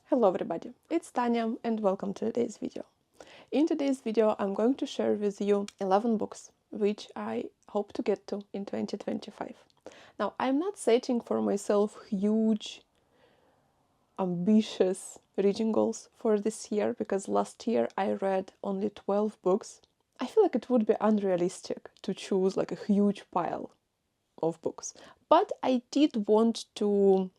Hello everybody, it's Tanya and welcome to today's video. In today's video I'm going to share with you 11 books which I hope to get to in 2025. Now I'm not setting for myself huge, ambitious reading goals for this year because last year I read only 12 books. I feel like it would be unrealistic to choose like a huge pile of books, but I did want to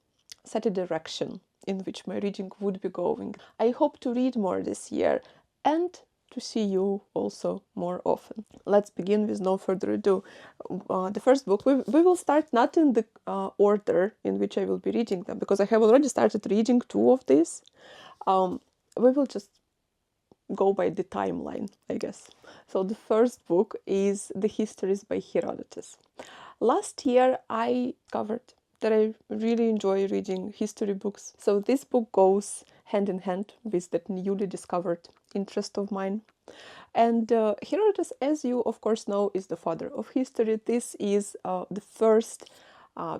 set a direction in which my reading would be going. I hope to read more this year and to see you also more often. Let's begin with no further ado. The first book, we will start not in the order in which I will be reading them, because I have already started reading two of these. We will just go by the timeline, I guess. So the first book is The Histories by Herodotus. Last year I covered that I really enjoy reading history books. So this book goes hand in hand with that newly discovered interest of mine. And Herodotus, as you of course know, is the father of history. This is the first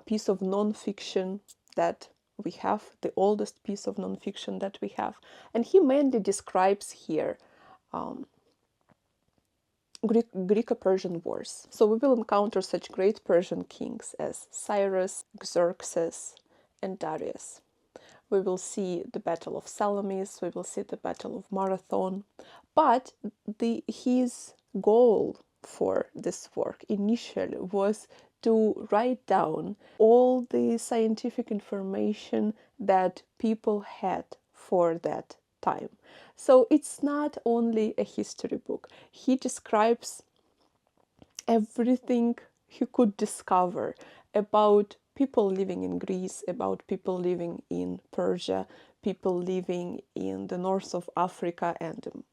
piece of non-fiction that we have, the oldest piece of non-fiction that we have. And he mainly describes here Greco-Persian wars. So we will encounter such great Persian kings as Cyrus, Xerxes, and Darius. We will see the Battle of Salamis, we will see the Battle of Marathon. But his goal for this work initially was to write down all the scientific information that people had for that time. So it's not only a history book. He describes everything he could discover about people living in Greece, about people living in Persia, people living in the north of Africa and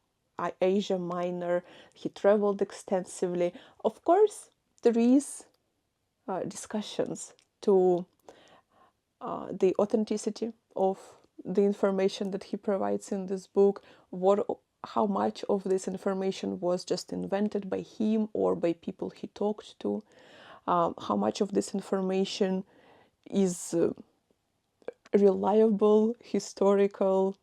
Asia Minor. He traveled extensively. Of course, there is discussions to the authenticity of the information that he provides in this book, how much of this information was just invented by him or by people he talked to, how much of this information is reliable historical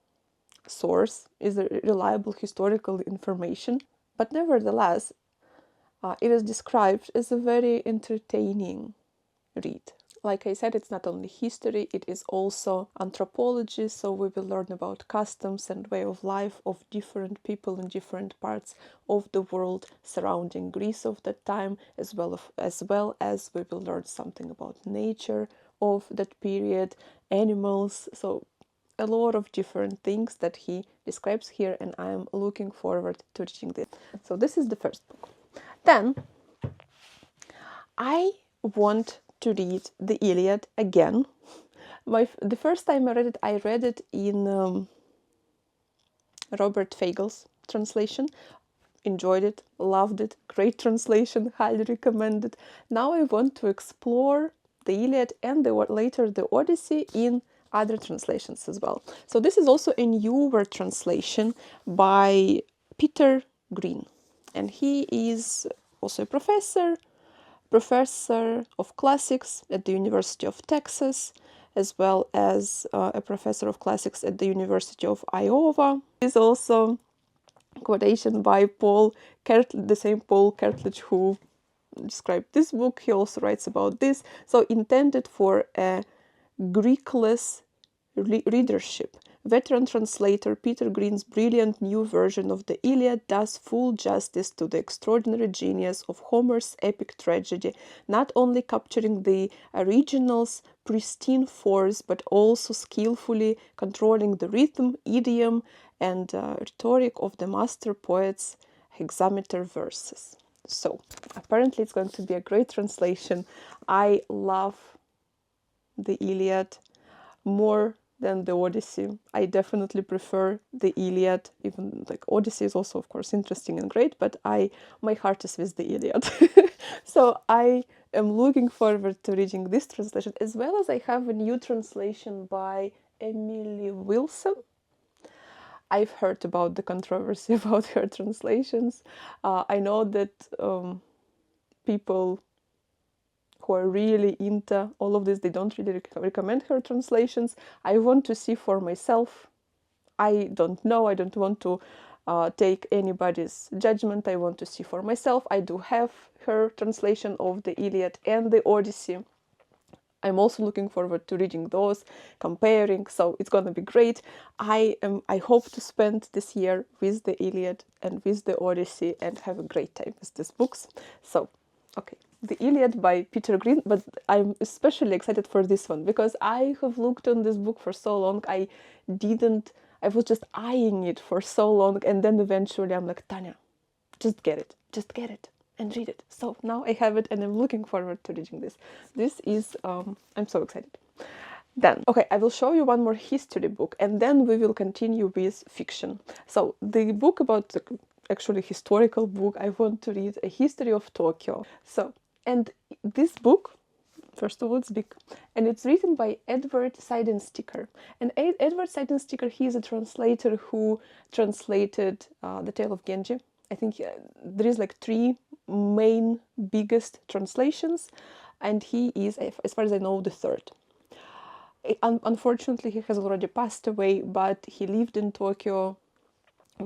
source, is a reliable historical information. But nevertheless, it is described as a very entertaining read. Like I said, it's not only history, it is also anthropology, so we will learn about customs and way of life of different people in different parts of the world surrounding Greece of that time, as well as we will learn something about nature of that period, animals, so a lot of different things that he describes here, and I am looking forward to reading this. So this is the first book. Then I want to read the Iliad again. The first time I read it in Robert Feigel's translation. Enjoyed it, loved it, great translation, highly recommended. Now I want to explore the Iliad and later the Odyssey in other translations as well. So this is also a newer translation by Peter Green, and he is also a professor of classics at the University of Texas, as well as a professor of classics at the University of Iowa. He's also quotation by the same Paul Kertlich who described this book. He also writes about this. So intended for a Greekless readership. Veteran translator Peter Green's brilliant new version of the Iliad does full justice to the extraordinary genius of Homer's epic tragedy, not only capturing the original's pristine force, but also skillfully controlling the rhythm, idiom, and rhetoric of the master poet's hexameter verses. So, apparently it's going to be a great translation. I love the Iliad more than the Odyssey. I definitely prefer the Iliad, even like Odyssey is also of course interesting and great, but my heart is with the Iliad. So I am looking forward to reading this translation, as well as I have a new translation by Emily Wilson. I've heard about the controversy about her translations. I know that people who are really into all of this, they don't really recommend her translations. I want to see for myself I don't know. I don't want to take anybody's judgment. I want to see for myself. I do have her translation of the Iliad and the Odyssey. I'm also looking forward to reading those, comparing, so it's gonna be great. I hope to spend this year with the Iliad and with the Odyssey and have a great time with these books. So, okay, the Iliad by Peter Green, but I'm especially excited for this one because I have looked on this book for so long. I was just eyeing it for so long, and then eventually I'm like, Tanya, just get it and read it. So now I have it and I'm looking forward to reading this. This is, I'm so excited. Then, okay, I will show you one more history book and then we will continue with fiction. So the book about the actually historical book, I want to read A History of Tokyo. So, and this book, first of all, it's big, and it's written by Edward Seidensticker. And Edward Seidensticker, he is a translator who translated The Tale of Genji. I think there is like 3 main biggest translations, and he is, as far as I know, the 3rd. Unfortunately, he has already passed away, but he lived in Tokyo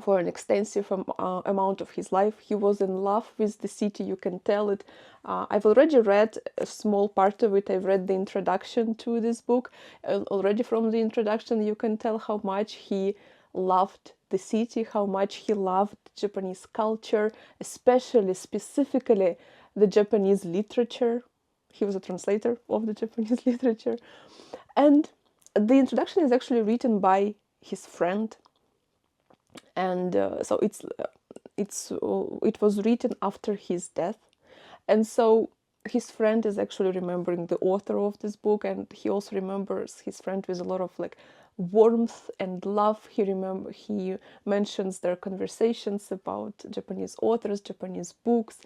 for an extensive amount of his life. He was in love with the city, you can tell it. I've already read a small part of it. I've read the introduction to this book. Already from the introduction, you can tell how much he loved the city, how much he loved Japanese culture, specifically the Japanese literature. He was a translator of the Japanese literature. And the introduction is actually written by his friend. And so it was written after his death. And so his friend is actually remembering the author of this book, and he also remembers his friend with a lot of like warmth and love. He mentions their conversations about Japanese authors, Japanese books.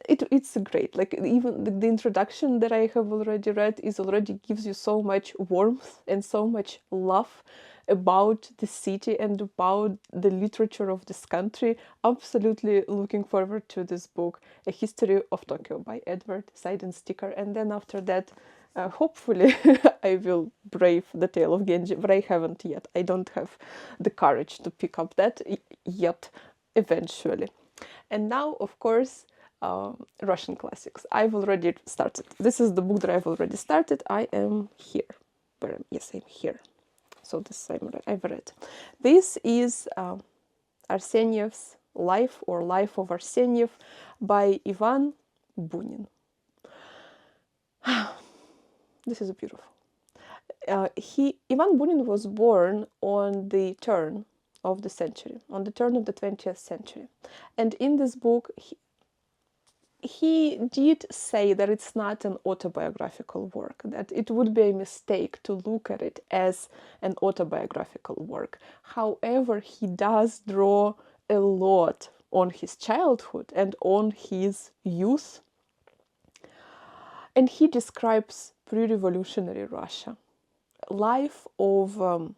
It's great. Like even the introduction that I have already read already gives you so much warmth and so much love about the city and about the literature of this country. Absolutely looking forward to this book, A History of Tokyo by Edward Seidensticker. And then after that, hopefully I will brave The Tale of Genji, but I haven't yet. I don't have the courage to pick up that yet, eventually. And now, of course, Russian classics. I've already started. This is the book that I've already started. I am here. Yes, I'm here. So this I've read. This is Arseniev's Life or Life of Arseniev by Ivan Bunin. This is beautiful. Ivan Bunin was born on the turn of the century, on the turn of the 20th century. And in this book, he did say that it's not an autobiographical work, that it would be a mistake to look at it as an autobiographical work. However, he does draw a lot on his childhood and on his youth. And he describes pre-revolutionary Russia, life of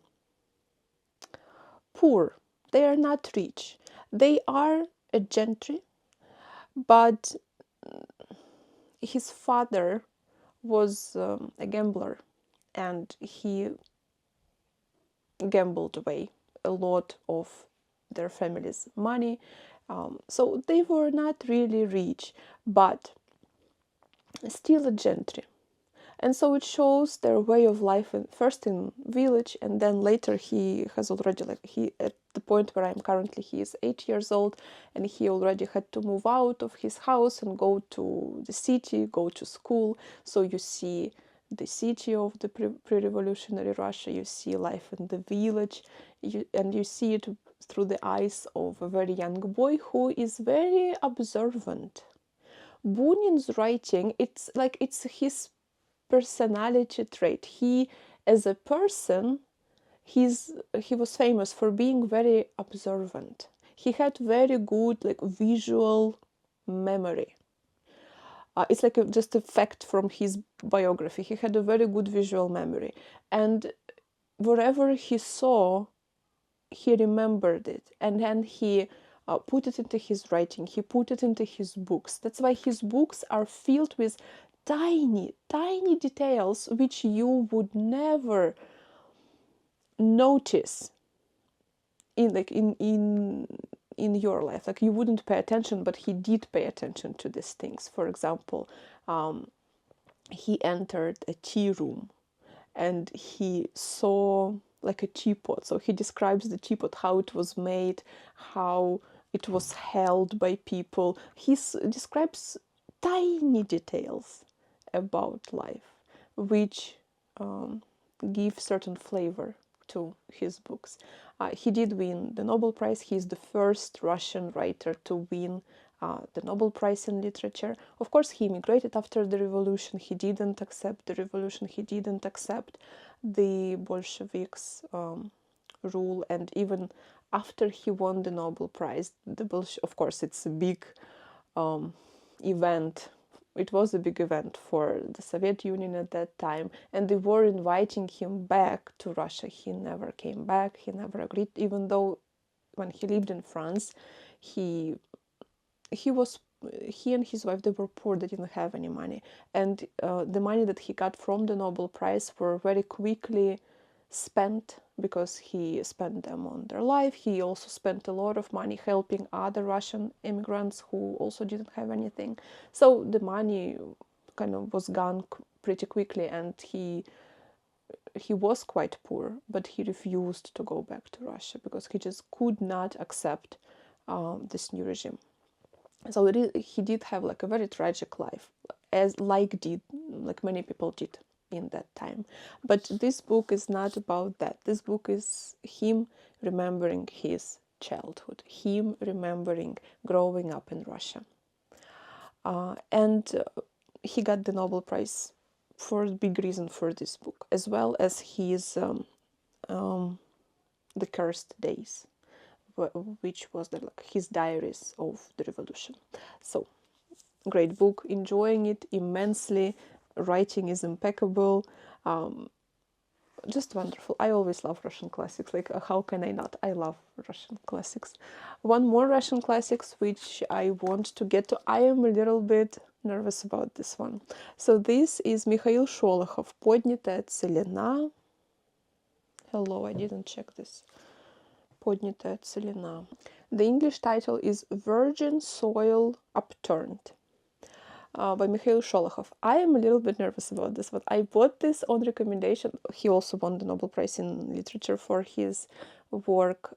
poor. They are not rich. They are a gentry, but his father was a gambler, and he gambled away a lot of their family's money. So they were not really rich, but still a gentry. And so it shows their way of life, first in village, and then later he has already, at the point where I'm currently, he is 8 years old, and he already had to move out of his house and go to the city, go to school. So you see the city of the pre-revolutionary Russia, you see life in the village, and you see it through the eyes of a very young boy who is very observant. Bunin's writing, it's his personality trait. He, as a person, he was famous for being very observant. He had very good visual memory. It's just a fact from his biography. He had a very good visual memory, and wherever he saw, he remembered it, and then he put it into his writing. He put it into his books. That's why his books are filled with tiny details which you would never notice in your life. Like you wouldn't pay attention, but he did pay attention to these things. For example, he entered a tea room and he saw like a teapot. So he describes the teapot, how it was made, how it was held by people. He describes tiny details about life, which give certain flavor to his books. He did win the Nobel Prize. He is the first Russian writer to win the Nobel Prize in literature. Of course, he immigrated after the revolution. He didn't accept the revolution. He didn't accept the Bolsheviks' rule. And even after he won the Nobel Prize, of course, it's a big event. It was a big event for the Soviet Union at that time, and they were inviting him back to Russia. He never came back. He never agreed, even though when he lived in France, he and his wife, they were poor. They didn't have any money, and the money that he got from the Nobel Prize were very quickly spent because he spent them on their life. He also spent a lot of money helping other Russian immigrants who also didn't have anything. So the money kind of was gone pretty quickly, and he was quite poor, but he refused to go back to Russia because he just could not accept this new regime. So he did have like a very tragic life, like many people did in that time. But this book is not about that. This book is him remembering his childhood, him remembering growing up in Russia. And he got the Nobel Prize for a big reason for this book, as well as his The Cursed Days, which was his diaries of the revolution. So, great book, enjoying it immensely. Writing is impeccable, just wonderful. I always love Russian classics. Like, how can I not? I love Russian classics. One more Russian classics which I want to get to. I am a little bit nervous about this one. So this is Mikhail Sholokhov, Поднятая целина. Hello, I didn't check this. Поднятая целина. The English title is Virgin Soil Upturned, by Mikhail Sholokhov. I am a little bit nervous about this, but I bought this on recommendation. He also won the Nobel Prize in Literature for his work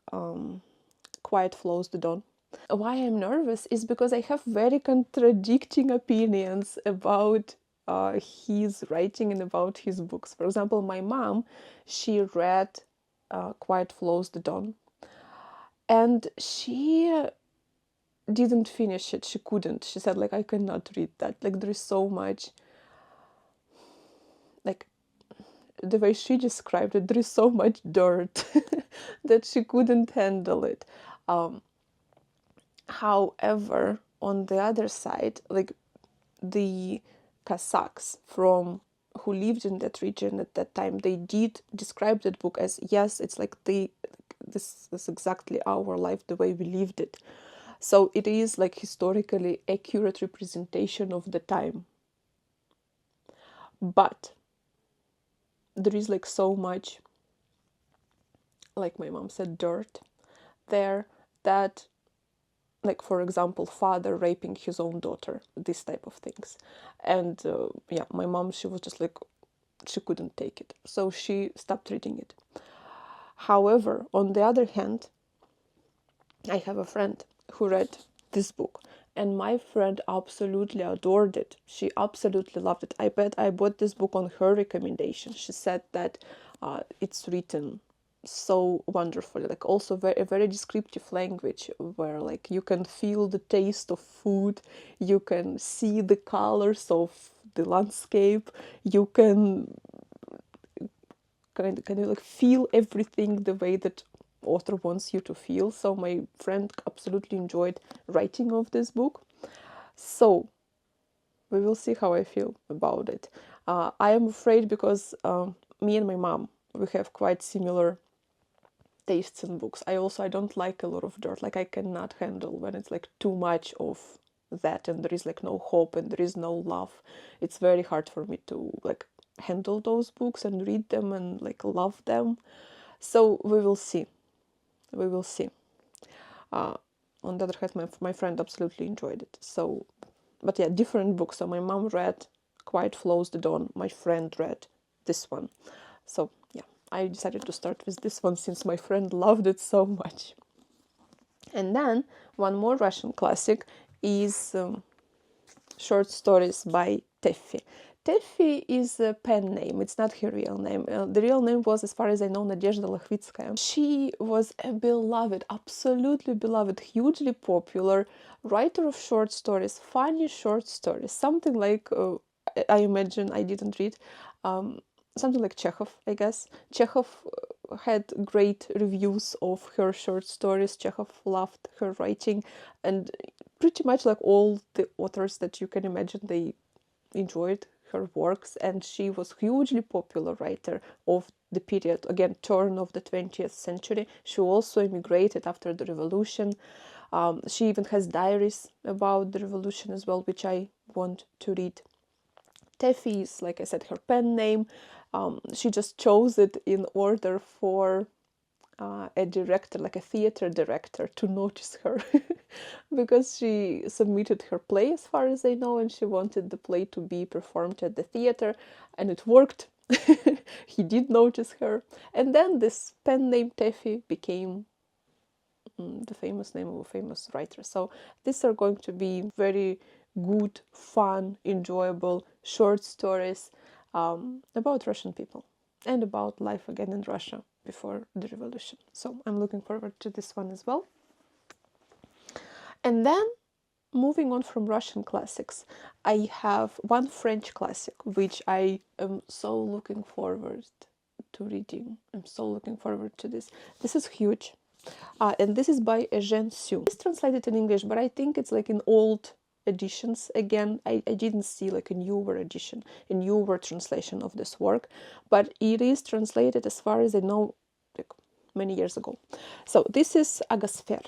Quiet Flows the Dawn. Why I'm nervous is because I have very contradicting opinions about his writing and about his books. For example, my mom, she read Quiet Flows the Dawn, and she didn't finish it. She couldn't. She said, like, I cannot read that. Like, there is so much, like, the way she described it, there is so much dirt that she couldn't handle it. However, on the other side, like, the Kazakhs who lived in that region at that time, they did describe that book as, yes, it's like this is exactly our life, the way we lived it. So it is like historically accurate representation of the time. But there is like so much, like my mom said, dirt there that, like, for example, father raping his own daughter, this type of things. And my mom, she was just like, she couldn't take it. So she stopped reading it. However, on the other hand, I have a friend who read this book, and my friend absolutely adored it. She absolutely loved it. I bought this book on her recommendation. She said that it's written so wonderfully, like also a very descriptive language, where like you can feel the taste of food, you can see the colors of the landscape, you can kind of like feel everything the way that author wants you to feel. So my friend absolutely enjoyed writing of this book. So we will see how I feel about it. I am afraid because me and my mom, we have quite similar tastes in books. I don't like a lot of dirt. Like, I cannot handle when it's like too much of that and there is like no hope and there is no love. It's very hard for me to like handle those books and read them and like love them. So we will see we will see. On the other hand, my friend absolutely enjoyed it. So, but yeah, different books. So my mom read Quiet Flows the Dawn. My friend read this one. So yeah, I decided to start with this one since my friend loved it so much. And then one more Russian classic is short stories by Teffi. Teffi is a pen name, it's not her real name. The real name was, as far as I know, Nadezhda Lakhvitskaya. She was a beloved, absolutely beloved, hugely popular writer of short stories, funny short stories, something like, I imagine, I didn't read, something like Chekhov, I guess. Chekhov had great reviews of her short stories. Chekhov loved her writing, and pretty much like all the authors that you can imagine, they enjoyed her works, and she was hugely popular writer of the period, again, turn of the 20th century. She also immigrated after the revolution. She even has diaries about the revolution as well, which I want to read. Teffi is, like I said, her pen name. She just chose it in order for a director, like a theater director, to notice her because she submitted her play, as far as I know, and she wanted the play to be performed at the theater, and it worked. He did notice her, and then this pen name Teffi became the famous name of a famous writer. So these are going to be very good, fun, enjoyable short stories about Russian people and about life again in Russia before the revolution. So I'm looking forward to this one as well. And then, moving on from Russian classics, I have one French classic which I am so looking forward to reading. I'm so looking forward to this. This is huge. And this is by Eugène Sue. It's translated in English, but I think it's like in old editions. Again, I didn't see like a newer edition, a newer translation of this work, but it is translated, as far as I know, like many years ago. So this is Agasphere.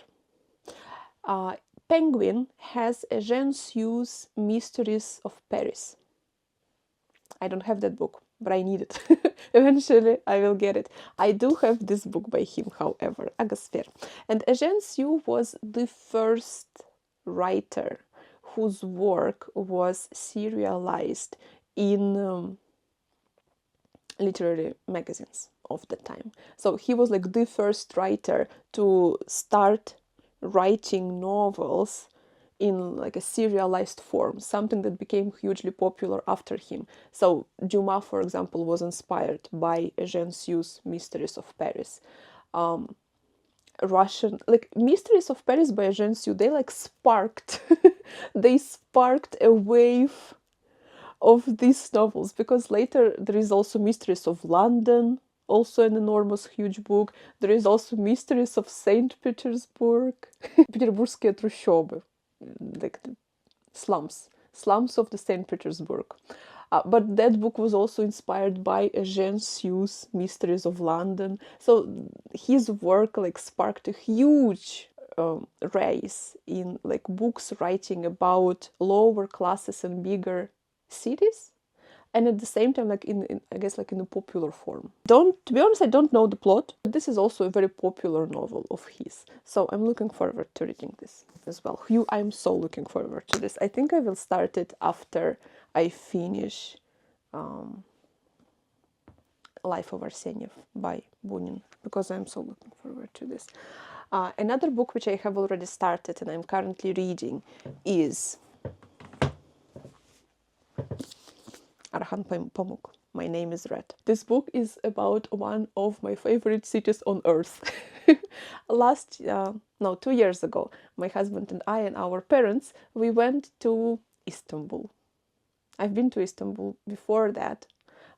Penguin has Eugène Sue's Mysteries of Paris. I don't have that book, but I need it. Eventually, I will get it. I do have this book by him, however, Agasphere. And Eugène Sue was the first writer whose work was serialized in literary magazines of the time. So he was like the first writer to start writing novels in like a serialized form, something that became hugely popular after him. So Dumas, for example, was inspired by Eugène Sue's Mysteries of Paris. Russian, like Mysteries of Paris by Eugène Sue, they like sparked, they sparked a wave of these novels, because later there is also Mysteries of London, also an enormous, huge book. There is also Mysteries of St. Petersburg, Петербургские трущобы, like the slums of the St. Petersburg. But that book was also inspired by Eugène Sue's Mysteries of London. So his work like sparked a huge rise in like books writing about lower classes and bigger cities, and at the same time like in I guess like in a popular form. To be honest, I don't know the plot, but this is also a very popular novel of his, so I'm looking forward to reading this as well. I'm so looking forward to this. I think I will start it after I finish Life of Arseniev by Buin, because I'm so looking forward to this. Another book which I have already started and I'm currently reading is Erhan Pamuk, My Name is Red. This book is about one of my favorite cities on earth. 2 years ago, my husband and I and our parents, we went to Istanbul. I've been to Istanbul before that,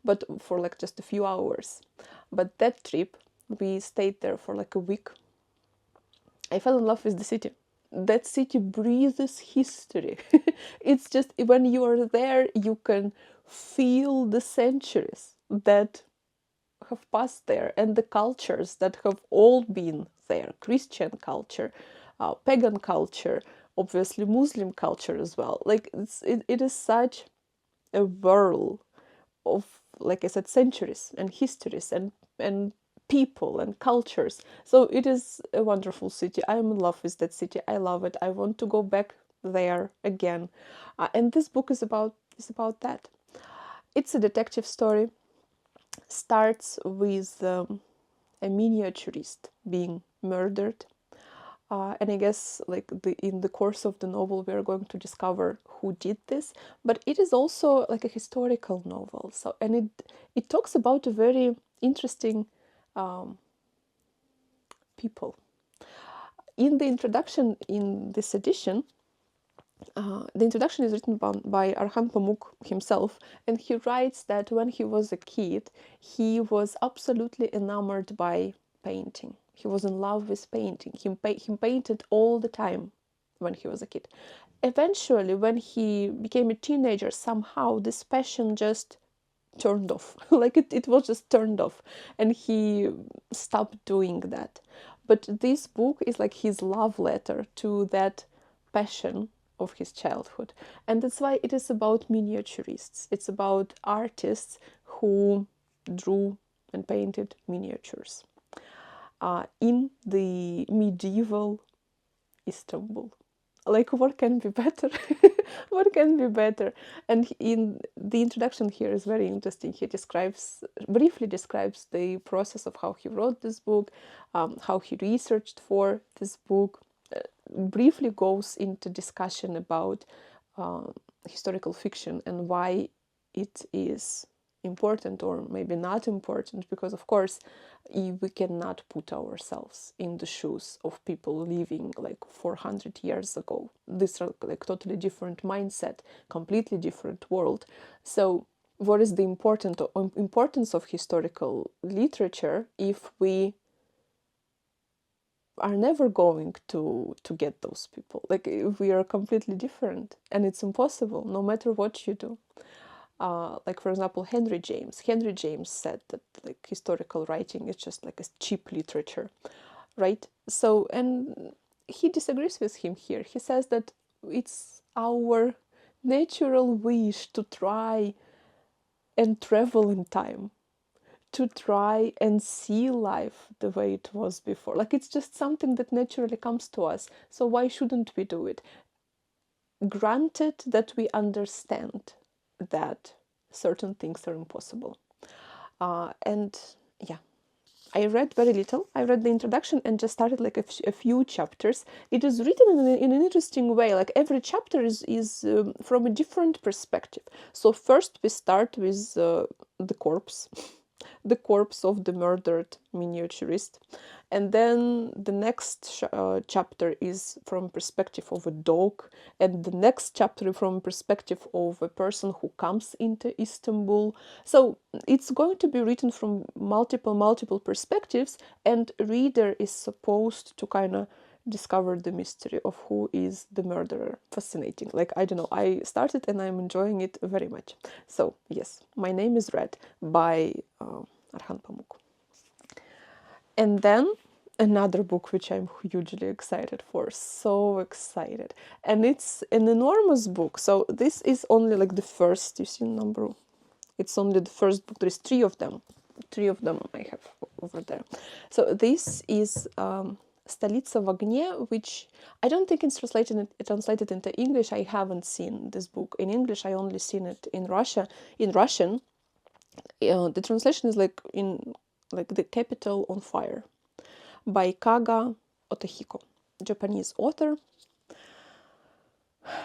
but for like just a few hours. But that trip, we stayed there for like a week. I fell in love with the city. That city breathes history. It's just, when you are there, you can feel the centuries that have passed there and the cultures that have all been there. Christian culture, pagan culture, obviously Muslim culture as well. Like it is such a whirl of, like I said, centuries and histories and people and cultures. So it is a wonderful city. I am in love with that city. I love it. I want to go back there again. And this book is about that. It's a detective story. Starts with a miniaturist being murdered. And I guess in the course of the novel we are going to discover who did this. But it is also like a historical novel. So and it talks about a very interesting people. In the introduction in this edition, the introduction is written by Erhan Pamuk himself, and he writes that when he was a kid, he was absolutely enamored by painting. He was in love with painting. He painted all the time when he was a kid. Eventually, when he became a teenager, somehow this passion just turned off. Like it was just turned off, and he stopped doing that. But this book is like his love letter to that passion of his childhood. And that's why it is about miniaturists. It's about artists who drew and painted miniatures in the medieval Istanbul. Like, what can be better? What can be better? And in the introduction here is very interesting. He briefly describes the process of how he wrote this book, how he researched for this book, briefly goes into discussion about historical fiction and why it is important or maybe not important, because of course we cannot put ourselves in the shoes of people living like 400 years ago. This is like totally different mindset, completely different world. So what is the importance of historical literature if we are never going to get those people? Like, we are completely different, and it's impossible no matter what you do. Like, for example, Henry James said that like historical writing is just like a cheap literature, right? So, and he disagrees with him here. He says that it's our natural wish to try and travel in time, to try and see life the way it was before. Like, it's just something that naturally comes to us. So why shouldn't we do it? Granted that we understand that certain things are impossible. And yeah, I read very little. I read the introduction and just started like a few chapters. It is written in an interesting way. Like, every chapter is from a different perspective. So first we start with the corpse. The corpse of the murdered miniaturist, and then the next chapter is from perspective of a dog, and the next chapter from perspective of a person who comes into Istanbul. So it's going to be written from multiple perspectives, and reader is supposed to kind of discover the mystery of who is the murderer. Fascinating. Like, I don't know, I started and I'm enjoying it very much. So yes, My Name is Red by Erhan Pamuk. And then another book which I'm hugely excited for, so excited. And it's an enormous book. So this is only like the first, you see number, it's only the first book. There is three of them I have over there. So this is Stolica в огне, which I don't think it's translated into English. I haven't seen this book in English. I only seen it in Russian. The translation is like the capital on fire, by Kaga Otahiko, Japanese author.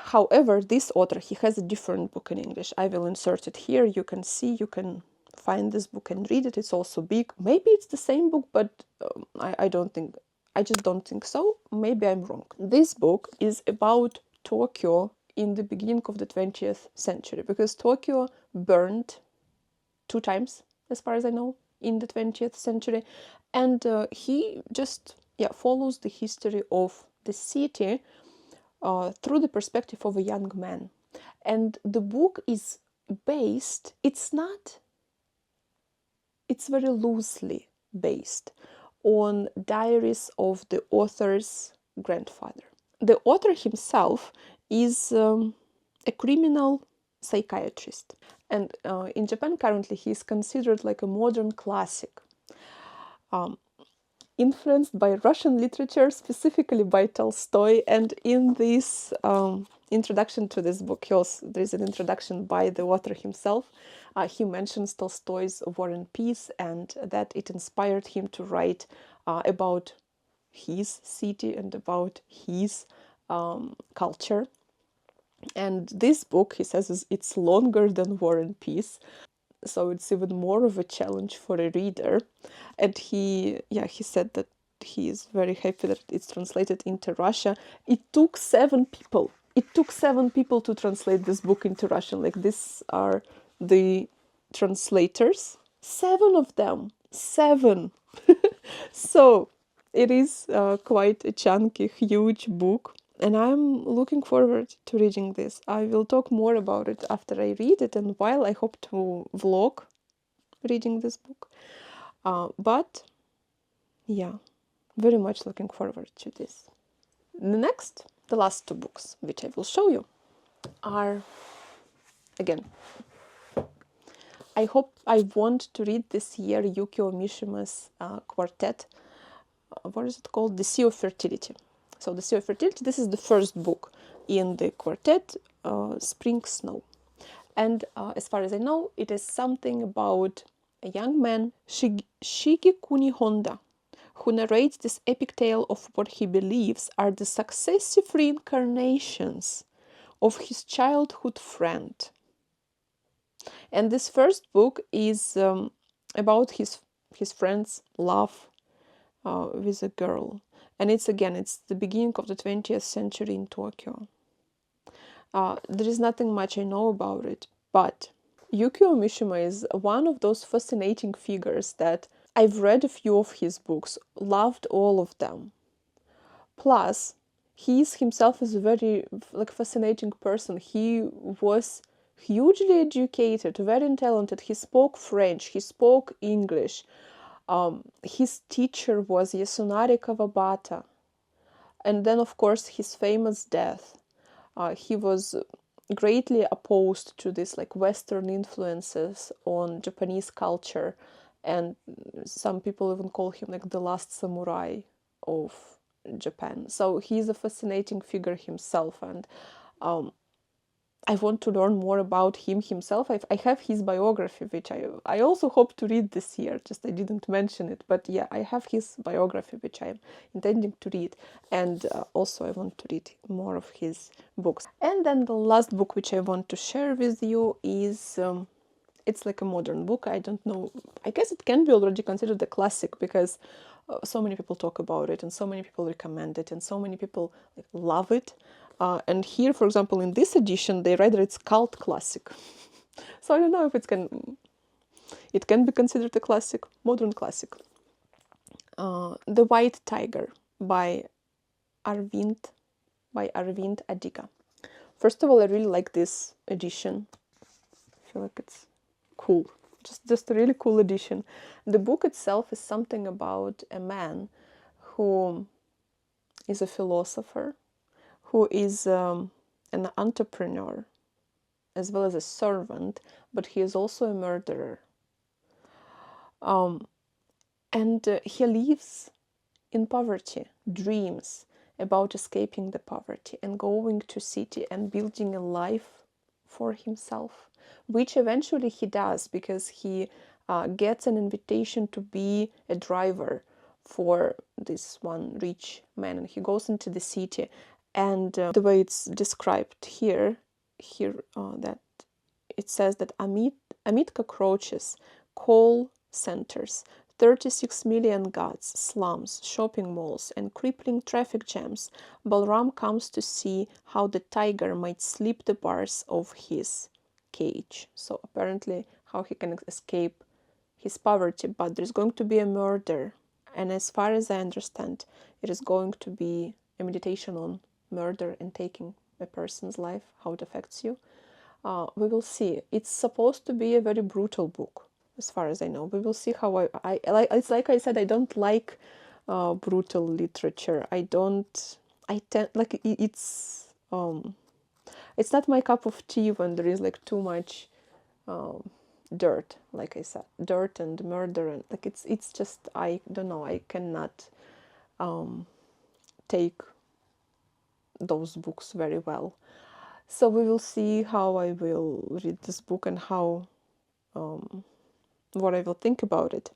However, this author, he has a different book in English. I will insert it here. You can find this book and read it. It's also big. Maybe it's the same book, but I just don't think so. Maybe I'm wrong. This book is about Tokyo in the beginning of the 20th century, because Tokyo burned 2 times, as far as I know, in the 20th century. And he just follows the history of the city through the perspective of a young man. And the book is based, it's very loosely based on diaries of the author's grandfather. The author himself is a criminal psychiatrist. And in Japan currently he is considered like a modern classic. influenced by Russian literature, specifically by Tolstoy. And in this introduction to this book, there is an introduction by the author himself. He mentions Tolstoy's War and Peace, and that it inspired him to write about his city and about his culture. And this book, he says, it's longer than War and Peace, so it's even more of a challenge for a reader. And he said that he is very happy that it's translated into Russia. It took 7 people. It took 7 people to translate this book into Russian. Like, these are the translators. 7 of them. 7. So it is quite a chunky, huge book. And I'm looking forward to reading this. I will talk more about it after I read it, and while I hope to vlog reading this book. But yeah, very much looking forward to this. The last 2 books, which I will show you, are, again, I want to read this year Yukio Mishima's quartet. What is it called? The Sea of Fertility. So The Sea of Fertility, this is the first book in the quartet, Spring Snow. And as far as I know, it is something about a young man, Shigi Kunihonda, who narrates this epic tale of what he believes are the successive reincarnations of his childhood friend. And this first book is about his friend's love with a girl. And it's the beginning of the 20th century in Tokyo. There is nothing much I know about it, but Yukio Mishima is one of those fascinating figures that I've read a few of his books, loved all of them. Plus, he himself is a very fascinating person. He was hugely educated, very talented. He spoke French, he spoke English. His teacher was Yasunari Kawabata. And then, of course, his famous death. He was greatly opposed to this Western influences on Japanese culture, and some people even call him the last samurai of Japan. So he's a fascinating figure himself, and I want to learn more about him himself. I have his biography, which I also hope to read this year. Just I didn't mention it, but yeah, I have his biography, which I'm intending to read, and also I want to read more of his books. And then the last book which I want to share with you is it's like a modern book. I don't know. I guess it can be already considered a classic because so many people talk about it, and so many people recommend it, and so many people love it. And here, for example, in this edition, they write that it's cult classic. So I don't know if it can be considered a classic, modern classic. The White Tiger by Arvind Adiga. First of all, I really like this edition. I feel like it's cool. Just a really cool edition. The book itself is something about a man who is a philosopher, who is an entrepreneur, as well as a servant, but he is also a murderer. And he lives in poverty, dreams about escaping the poverty and going to city and building a life for himself, which eventually he does because he gets an invitation to be a driver for this one rich man, and he goes into the city. And the way it's described here that it says that amid cockroaches, call centers, 36 million guts, slums, shopping malls, and crippling traffic jams, Balram comes to see how the tiger might slip the bars of his cage. So apparently how he can escape his poverty, but there's going to be a murder. And as far as I understand, it is going to be a meditation on murder and taking a person's life, how it affects you. We will see. It's supposed to be a very brutal book, as far as I know. We will see how I like. It's like I said, I don't like brutal literature. It's not my cup of tea when there is too much dirt, like I said, dirt and murder, and like it's just, I don't know, I cannot take those books very well. So we will see how I will read this book and how what I will think about it.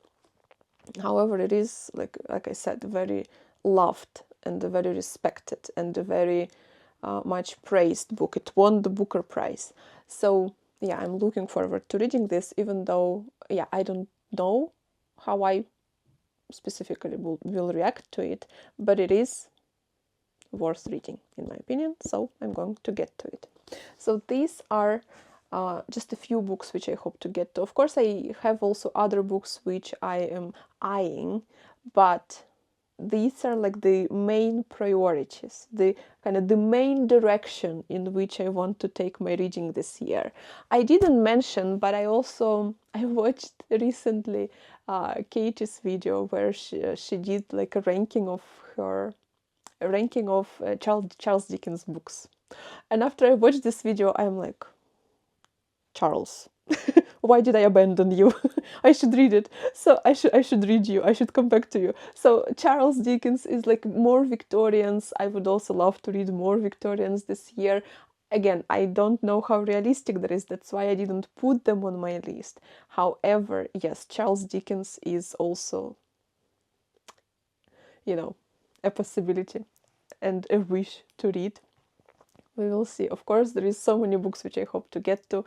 However, it is, like I said, very loved and very respected and a very much praised book. It won the Booker Prize. So yeah, I'm looking forward to reading this, even though, yeah, I don't know how I specifically will react to it, but it is worth reading, in my opinion, so I'm going to get to it. So these are just a few books which I hope to get to. Of course, I have also other books which I am eyeing, but these are like the main priorities, the kind of the main direction in which I want to take my reading this year. I didn't mention, but I watched recently Katie's video where she did like a ranking of Charles Dickens books. And after I watched this video, I'm like, Charles, why did I abandon you? I should read it. So I should read you. I should come back to you. So Charles Dickens is like more Victorians. I would also love to read more Victorians this year. Again, I don't know how realistic that is. That's why I didn't put them on my list. However, yes, Charles Dickens is also, you know, a possibility and a wish to read. We will see. Of course, there is so many books which I hope to get to.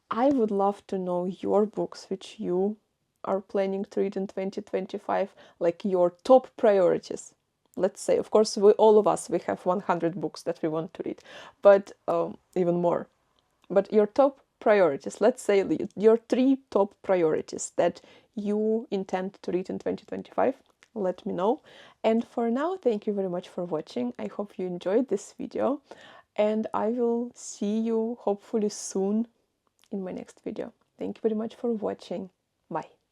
I would love to know your books which you are planning to read in 2025, like your top priorities. Let's say, of course, all of us, we have 100 books that we want to read, but even more. But your top priorities, let's say your 3 top priorities that you intend to read in 2025, let me know. And for now, thank you very much for watching. I hope you enjoyed this video, and I will see you hopefully soon in my next video. Thank you very much for watching. Bye.